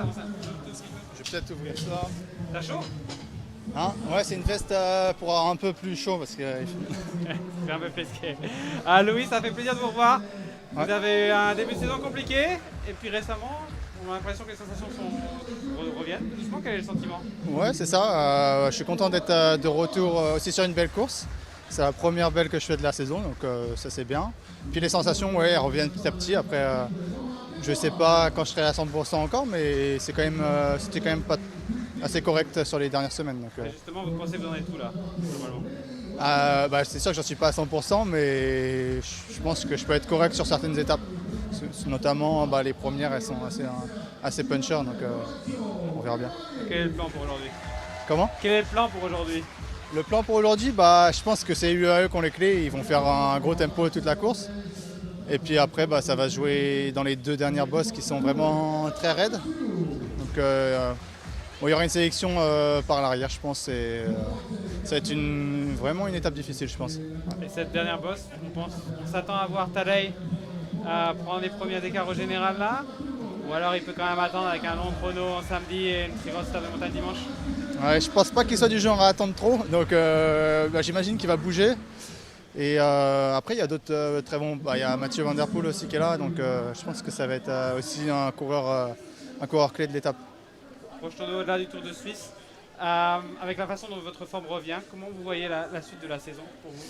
Je vais peut-être ouvrir ça. T'as chaud? Hein, ouais, c'est une veste pour avoir un peu plus chaud parce que. C'est un peu pesqué. Ah, Louis, ça fait plaisir de vous revoir. Ouais. Vous avez eu un début de saison compliqué, et puis récemment, on a l'impression que les sensations reviennent. Justement, quel est le sentiment? Ouais, c'est ça. Je suis content d'être de retour aussi sur une belle course. C'est la première belle que je fais de la saison, donc ça c'est bien. Puis les sensations, ouais, elles reviennent petit à petit. Après, je sais pas quand je serai à 100% encore, mais c'est quand même, c'était quand même pas assez correct sur les dernières semaines. Donc, Et justement, vous pensez que vous en êtes où là, globalement? c'est sûr que j'en suis pas à 100%, mais je pense que je peux être correct sur certaines étapes. Notamment, les premières, elles sont assez puncher, donc on verra bien. Quel est le plan pour aujourd'hui? Comment? Quel est le plan pour aujourd'hui? Le plan pour aujourd'hui, je pense que c'est UAE qui ont les clés. Ils vont faire un gros tempo toute la course. Et puis après, ça va se jouer dans les deux dernières bosses qui sont vraiment très raides. Donc, il y aura une sélection par l'arrière, je pense. Ça va être vraiment une étape difficile, je pense. Et cette dernière bosse, on s'attend à voir Tadej prendre les premiers écarts au général là? Ou alors il peut quand même attendre avec un long chrono en samedi et une très grosse étape de montagne dimanche? Ouais, je pense pas qu'il soit du genre à attendre trop. Donc j'imagine qu'il va bouger. Et après, il y a d'autres très bons. Il y a Mathieu Van Der Poel aussi qui est là. Donc je pense que ça va être aussi un coureur clé de l'étape. Projetons-nous au-delà du Tour de Suisse. Avec la façon dont votre forme revient, comment vous voyez la suite de la saison pour vous?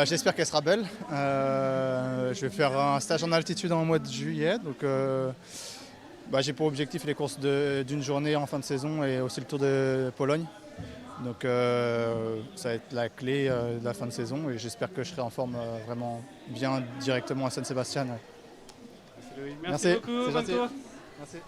J'espère qu'elle sera belle. Je vais faire un stage en altitude en mois de juillet. Donc j'ai pour objectif les courses d'une journée en fin de saison et aussi le Tour de Pologne. Donc ça va être la clé de la fin de saison et j'espère que je serai en forme vraiment bien directement à San Sébastien. Merci beaucoup, bonne course. Merci.